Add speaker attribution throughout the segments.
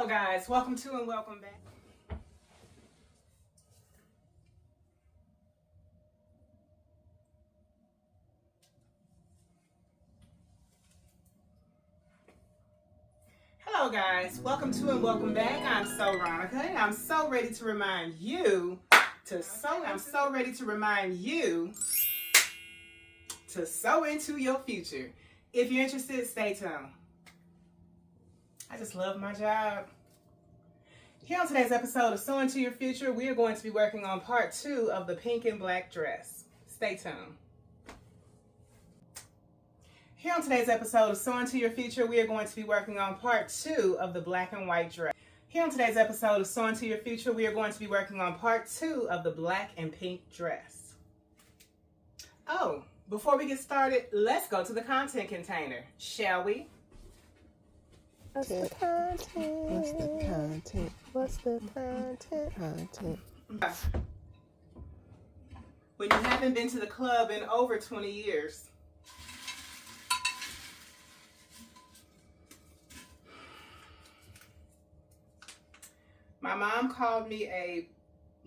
Speaker 1: Hello guys, welcome to and welcome back. Hello guys, welcome to and welcome back. I'm so Ronica and I'm so ready to remind you to sow into your future. If you're interested, stay tuned. I just love my job. Here on today's episode of Sow Into Your Future, we are going to be working on part 2 of the pink and black dress. Stay tuned. Here on today's episode of Sow Into Your Future, we are going to be working on part 2 of the black and white dress. Here on today's episode of Sow Into Your Future, we are going to be working on part 2 of the black and pink dress. Oh, before we get started, let's go to the content container, shall we?
Speaker 2: What's the content?
Speaker 1: When you haven't been to the club in over 20 years, my mom called me a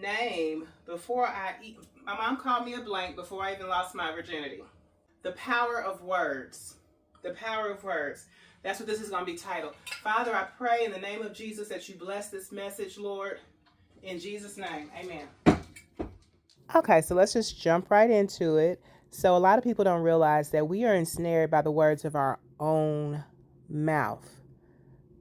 Speaker 1: name my mom called me a blank before I even lost my virginity. The power of words. The power of words. That's what this is going to be titled. Father, I pray in the name of Jesus that you bless this message, Lord. In Jesus' name, amen.
Speaker 2: Okay, so let's just jump right into it. So a lot of people don't realize that we are ensnared by the words of our own mouth.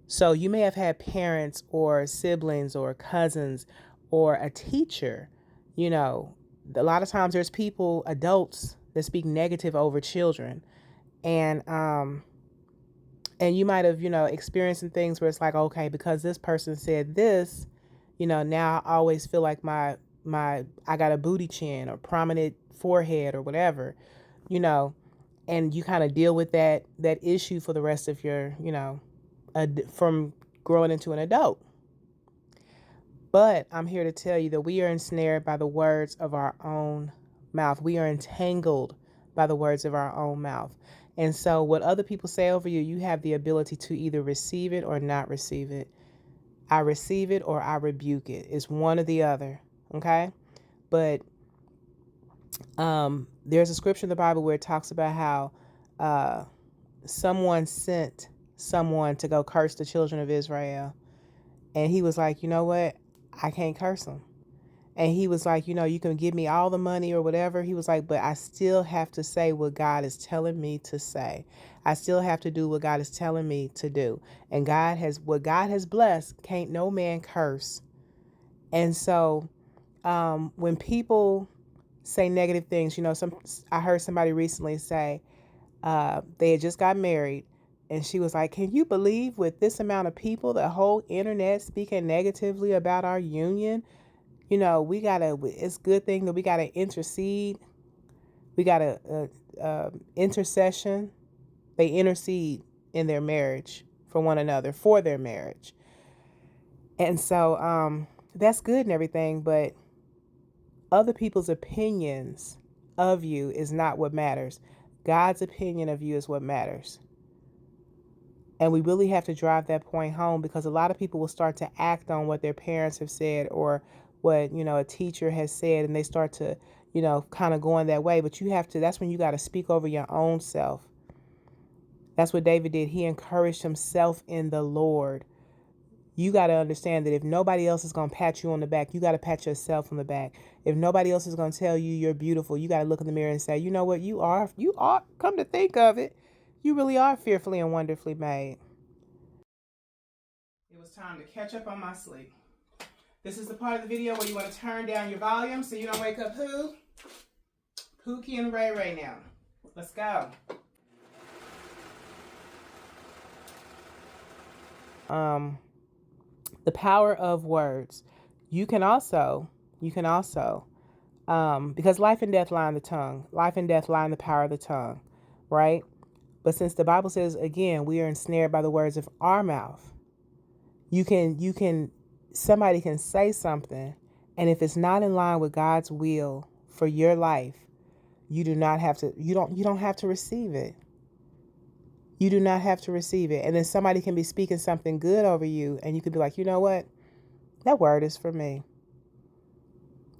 Speaker 2: So you may have had parents or siblings or cousins or a teacher. You know, a lot of times there's people, adults, that speak negative over children. And you might have, experienced some things where it's like, okay, because this person said this, now I always feel like I got a booty chin or prominent forehead or whatever, and you kind of deal with that issue for the rest of your, from growing into an adult. But I'm here to tell you that we are ensnared by the words of our own mouth. We are entangled by the words of our own mouth. And so what other people say over you, you have the ability to either receive it or not receive it. I receive it or I rebuke it. It's one or the other. Okay? But there's a scripture in the Bible where it talks about how someone sent someone to go curse the children of Israel. And he was like, you know what? I can't curse them. And he was like, you can give me all the money or whatever. He was like, but I still have to say what God is telling me to say. I still have to do what God is telling me to do. And what God has blessed, can't no man curse. And so when people say negative things, I heard somebody recently say they had just got married. And she was like, can you believe with this amount of people, the whole internet speaking negatively about our union? It's a good thing that we got to intercede. We got to intercession. They intercede in their marriage for one another, for their marriage. And so that's good and everything, but other people's opinions of you is not what matters. God's opinion of you is what matters. And we really have to drive that point home, because a lot of people will start to act on what their parents have said or what, a teacher has said, and they start to, kind of going that way. But that's when you got to speak over your own self. That's what David did. He encouraged himself in the Lord. You got to understand that if nobody else is going to pat you on the back, you got to pat yourself on the back. If nobody else is going to tell you you're beautiful, you got to look in the mirror and say, you know what, you are, come to think of it, you really are fearfully and wonderfully made.
Speaker 1: It was time to catch up on my sleep. This is the part of the video where you want to turn down your volume so you don't wake up who? Pookie and Ray Ray now. Let's go.
Speaker 2: The power of words. You can also, because life and death lie in the tongue. Life and death lie in the power of the tongue, right? But since the Bible says, again, we are ensnared by the words of our mouth, somebody can say something, and if it's not in line with God's will for your life, you don't have to receive it. You do not have to receive it. And then somebody can be speaking something good over you, and you could be like, you know what? That word is for me.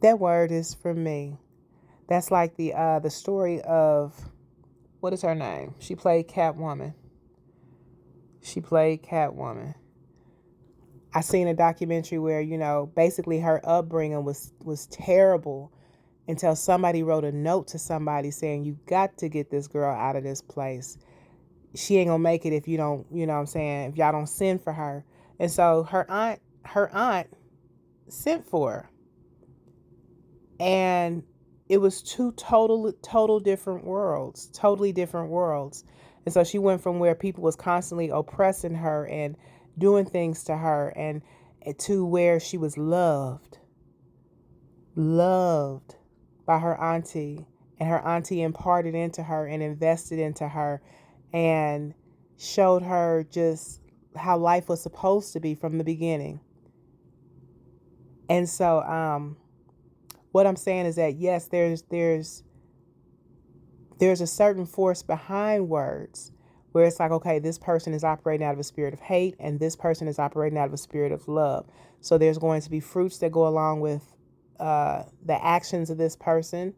Speaker 2: That word is for me. That's like the story of, what is her name? She played Catwoman. She played Catwoman. I seen a documentary where, basically her upbringing was terrible until somebody wrote a note to somebody saying, you got to get this girl out of this place. She ain't gonna make it if you don't, you know what I'm saying, if y'all don't send for her. And so her aunt sent for her. And it was two total different worlds, totally different worlds. And so she went from where people was constantly oppressing her and doing things to her, and to where she was loved by her auntie, and her auntie imparted into her and invested into her and showed her just how life was supposed to be from the beginning. And so what I'm saying is that, yes, there's a certain force behind words where it's like, okay, this person is operating out of a spirit of hate and this person is operating out of a spirit of love. So there's going to be fruits that go along with the actions of this person,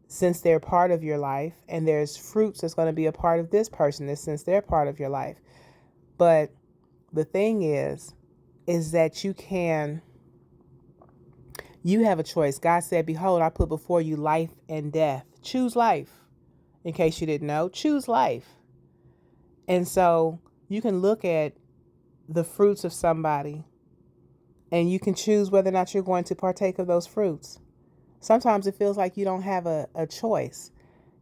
Speaker 2: since they're part of your life, and there's fruits that's going to be a part of this person since they're part of your life. But the thing is that you have a choice. God said, behold, I put before you life and death. Choose life. In case you didn't know, choose life. And so you can look at the fruits of somebody and you can choose whether or not you're going to partake of those fruits. Sometimes it feels like you don't have a choice.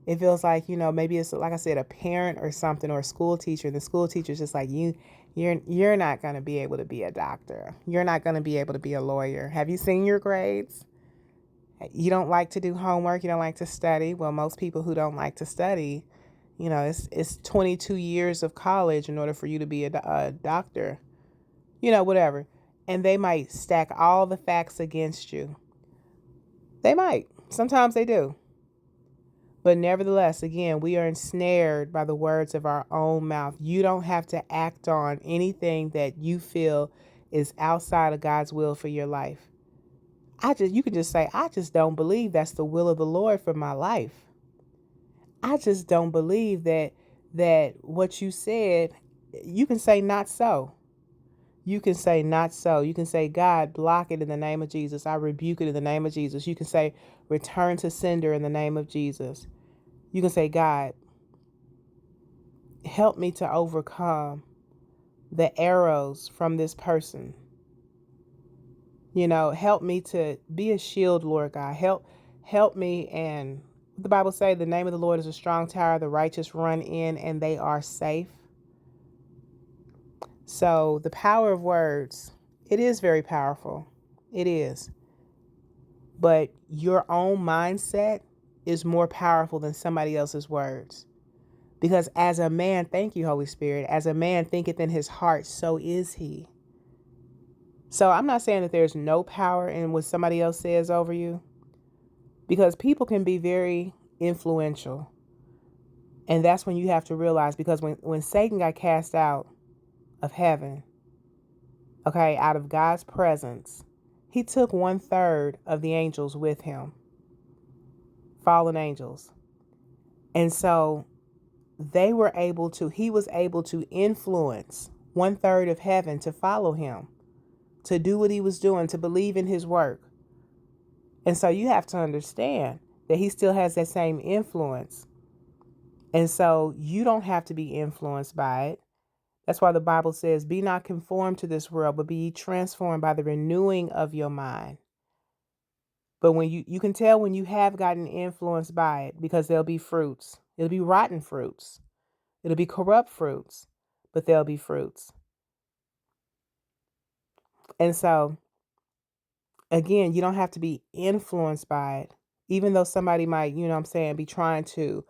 Speaker 2: It feels like, maybe it's, like I said, a parent or something, or a school teacher. The school teacher's just like, you're not going to be able to be a doctor. You're not going to be able to be a lawyer. Have you seen your grades? You don't like to do homework. You don't like to study. Well, most people who don't like to study, it's 22 years of college in order for you to be a doctor, whatever. And they might stack all the facts against you. They might. Sometimes they do. But nevertheless, again, we are ensnared by the words of our own mouth. You don't have to act on anything that you feel is outside of God's will for your life. You can just say, I just don't believe that's the will of the Lord for my life. I just don't believe that what you said. You can say not so. You can say not so. You can say, God, block it in the name of Jesus. I rebuke it in the name of Jesus. You can say, return to sender in the name of Jesus. You can say, God, help me to overcome the arrows from this person. Help me to be a shield, Lord God. Help me. And the Bible says the name of the Lord is a strong tower. The righteous run in and they are safe. So the power of words, it is very powerful. It is. But your own mindset is more powerful than somebody else's words. Because as a man, thank you, Holy Spirit, as a man thinketh in his heart, so is he. So I'm not saying that there's no power in what somebody else says over you, because people can be very influential. And that's when you have to realize, because when Satan got cast out of heaven, okay, out of God's presence, he took 1/3 of the angels with him, fallen angels. And so he was able to influence 1/3 of heaven to follow him, to do what he was doing, to believe in his work. And so you have to understand that he still has that same influence. And so you don't have to be influenced by it. That's why the Bible says, be not conformed to this world, but be ye transformed by the renewing of your mind. But when you can tell when you have gotten influenced by it, because there'll be fruits. It'll be rotten fruits. It'll be corrupt fruits, but there'll be fruits. And so, again, you don't have to be influenced by it, even though somebody might, be trying to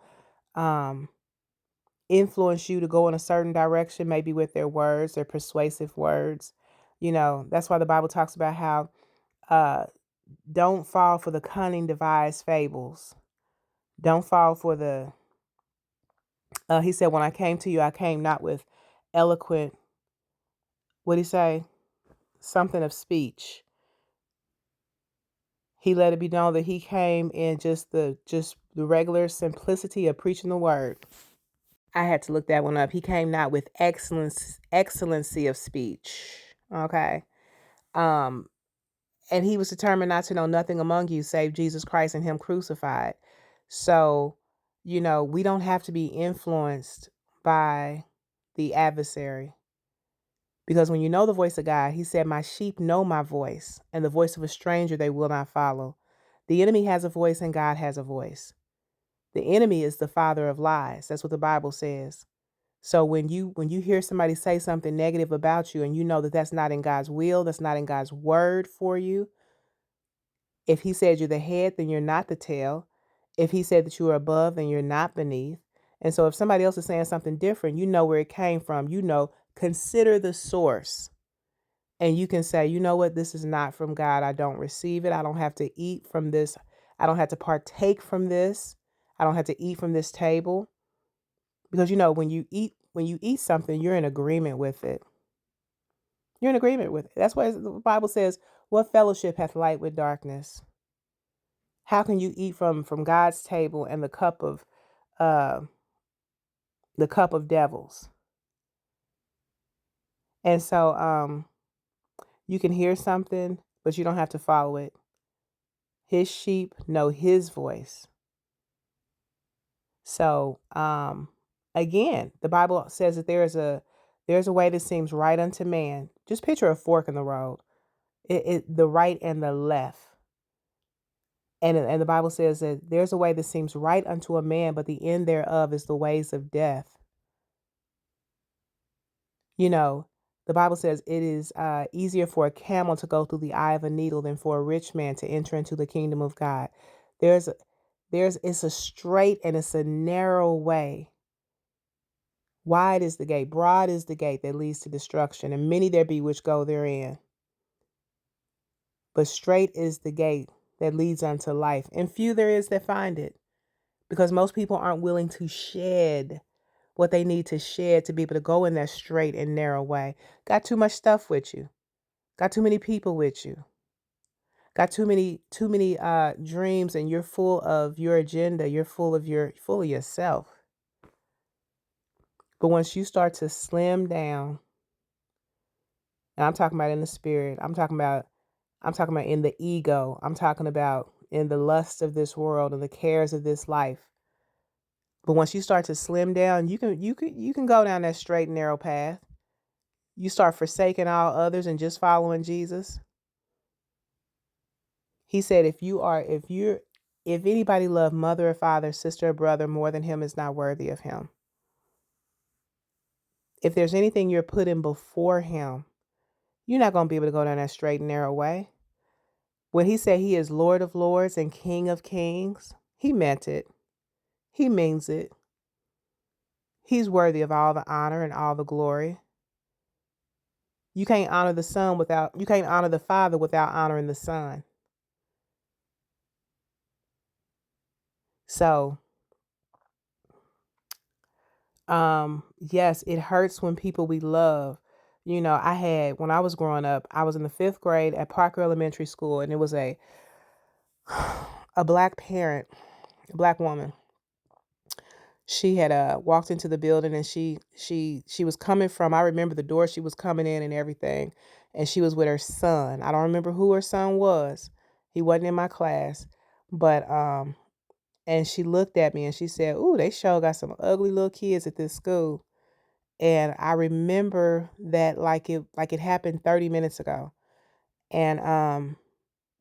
Speaker 2: influence you to go in a certain direction, maybe with their words, their persuasive words. That's why the Bible talks about how don't fall for the cunning devised fables. Don't fall for the He said, when I came to you, I came not with eloquent, what did he say? Something of speech. He let it be known that he came in just the regular simplicity of preaching the word. I had to look that one up. He came not with excellency of speech. Okay. Um, and he was determined not to know nothing among you save Jesus Christ and him crucified. So, we don't have to be influenced by the adversary. Because when you know the voice of God, he said, my sheep know my voice, and the voice of a stranger they will not follow. The enemy has a voice and God has a voice. The enemy is the father of lies. That's what the Bible says. So when you hear somebody say something negative about you and you know that that's not in God's will, that's not in God's word for you, if he said you're the head, then you're not the tail. If he said that you are above, then you're not beneath. And so if somebody else is saying something different, you know where it came from. Consider the source. And you can say, you know what, this is not from God. I don't receive it. I don't have to eat from this. I don't have to partake from this. I don't have to eat from this table. Because when you eat something, you're in agreement with it. You're in agreement with it. That's why the Bible says, what fellowship hath light with darkness? How can you eat from God's table and uh the cup of devils? And so you can hear something, but you don't have to follow it. His sheep know his voice. So again, the Bible says that there's a way that seems right unto man. Just picture a fork in the road. The right and the left. And the Bible says that there's a way that seems right unto a man, but the end thereof is the ways of death. You know, the Bible says it is easier for a camel to go through the eye of a needle than for a rich man to enter into the kingdom of God. There's, it's a straight and it's a narrow way. Wide is the gate, broad is the gate that leads to destruction, and many there be which go therein. But straight is the gate that leads unto life, and few there is that find it. Because most people aren't willing to shed what they need to shed to be able to go in that straight and narrow way. Got too much stuff with you. Got too many people with you. Got too many dreams, and you're full of your agenda. You're full of yourself. But once you start to slim down, and I'm talking about in the spirit, I'm talking about in the ego. I'm talking about in the lust of this world and the cares of this life. But once you start to slim down, you can go down that straight and narrow path. You start forsaking all others and just following Jesus. He said, if anybody love mother or father, sister or brother more than him is not worthy of him. If there's anything you're putting before him, you're not going to be able to go down that straight and narrow way. When he said he is Lord of lords and King of kings, he meant it. He means it. He's worthy of all the honor and all the glory. You can't honor the Father without honoring the Son. So, yes, it hurts when people we love. When I was growing up, I was in the 5th grade at Parker Elementary School, and it was a black parent, a black woman. She had walked into the building, and she was coming from, I remember the door she was coming in and everything, and she was with her son. I don't remember who her son was. He wasn't in my class, but and she looked at me and she said, "Ooh, they sure got some ugly little kids at this school." And I remember that like it happened 30 minutes ago. And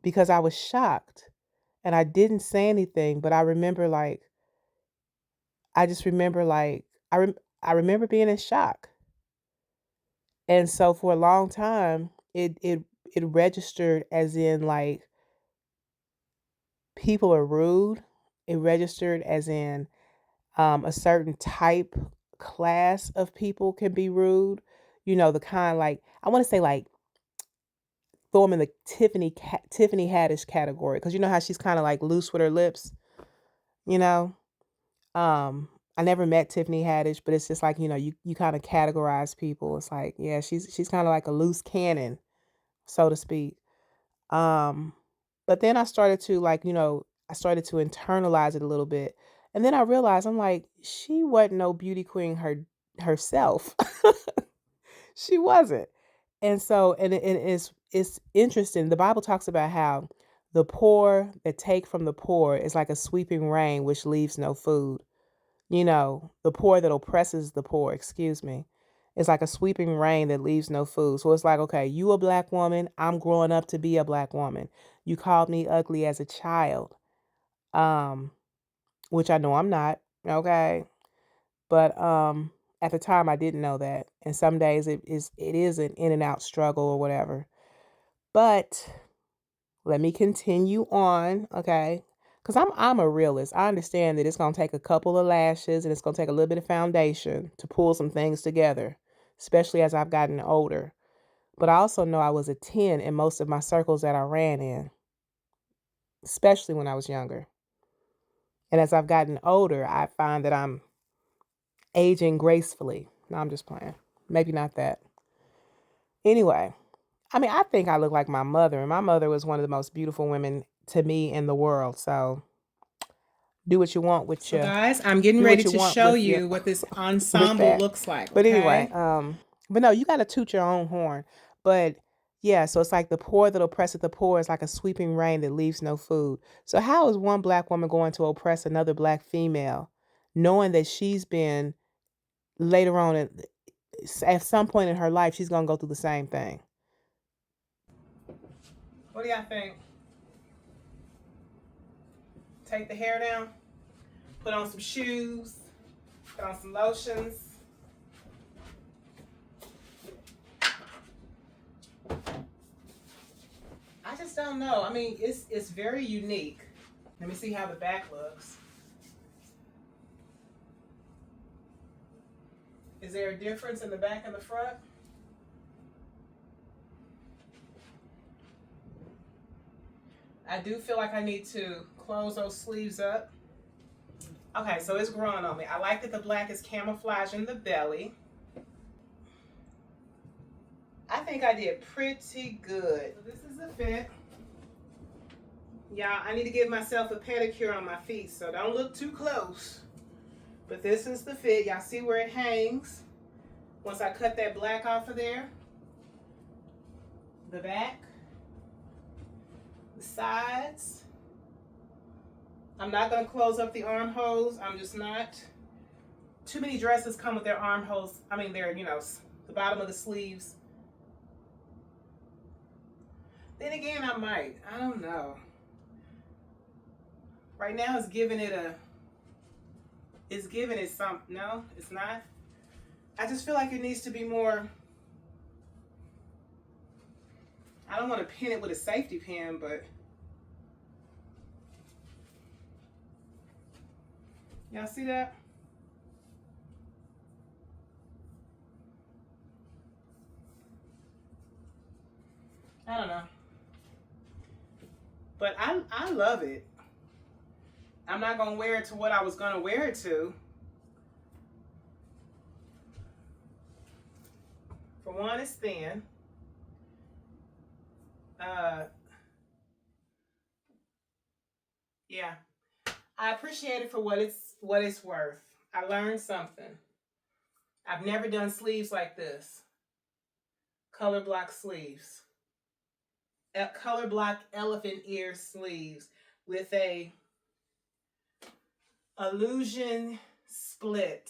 Speaker 2: because I was shocked and I didn't say anything, but I just remember I remember being in shock. And so for a long time, it registered as in like people are rude. It registered as in a certain type class of people can be rude. The kind, like, I want to say, like, throw them in the Tiffany Haddish category, because you know how she's kind of like loose with her lips, you know. I never met Tiffany Haddish, but it's just like, you kind of categorize people. It's like, yeah, she's kind of like a loose cannon, so to speak. Um, but then I started to like, I started to internalize it a little bit. And then I realized I'm like, she wasn't no beauty queen herself. She wasn't. And so, and it's interesting. The Bible talks about how the poor that take from the poor is like a sweeping rain which leaves no food. The poor that oppresses the poor, excuse me, is like a sweeping rain that leaves no food. So it's like, okay, you a black woman, I'm growing up to be a black woman. You called me ugly as a child. Um, which I know I'm not, okay? But at the time I didn't know that. And some days it is an in and out struggle or whatever. But let me continue on, okay? Because I'm a realist. I understand that it's gonna take a couple of lashes and it's gonna take a little bit of foundation to pull some things together, especially as I've gotten older. But I also know I was a 10 in most of my circles that I ran in, especially when I was younger. And as I've gotten older, I find that I'm aging gracefully. No, I'm just playing. Maybe not that. Anyway, I mean, I think I look like my mother, and my mother was one of the most beautiful women to me in the world. So do what you want with
Speaker 1: So
Speaker 2: your
Speaker 1: guys, I'm getting
Speaker 2: do
Speaker 1: ready
Speaker 2: what you
Speaker 1: to
Speaker 2: want
Speaker 1: show
Speaker 2: with your
Speaker 1: you what this
Speaker 2: with
Speaker 1: ensemble
Speaker 2: that.
Speaker 1: looks like,
Speaker 2: But anyway,
Speaker 1: okay?
Speaker 2: but no, you got to toot your own horn. But yeah, so it's like the poor that oppresseth the poor is like a sweeping rain that leaves no food. So how is one black woman going to oppress another black female, knowing that she's been later on at some point in her life she's gonna go through the same thing?
Speaker 1: What do y'all think? Take the hair down, put on some shoes, put on some lotions. I just don't know. I mean, it's very unique. Let me see how the back looks. Is there a difference in the back and the front? I do feel like I need to close those sleeves up. Okay, so it's growing on me. I like that the black is camouflaging the belly. I think I did pretty good. So this is the fit. Y'all, I need to give myself a pedicure on my feet, so don't look too close. But this is the fit. Y'all see where it hangs? Once I cut that black off of there. The back. The sides. I'm not going to close up the armholes. I'm just not. Too many dresses come with their armholes. I mean, they're, the bottom of the sleeves. Then again, I might. I don't know. Right now, it's giving it some. No, it's not. I just feel like it needs to be more. I don't want to pin it with a safety pin, but y'all see that? I don't know. But I love it. I'm not going to wear it to what I was going to wear it to. For one, it's thin. Yeah. I appreciate it for what it's worth. I learned something. I've never done sleeves like this. Color block sleeves. Color block elephant ear sleeves with a illusion split,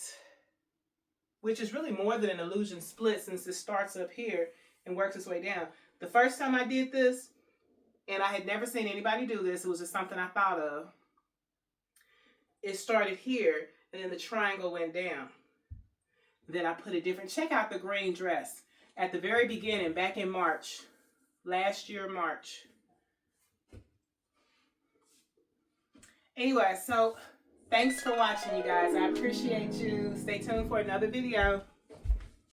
Speaker 1: which is really more than an illusion split since it starts up here and works its way down. The first time I did this, and I had never seen anybody do this, it was just something I thought of. It started here, and then the triangle went down. Then I put a different, check out the green dress. At the very beginning, back in March, last year, March. Anyway, so thanks for watching, you guys. I appreciate you. Stay tuned for another video.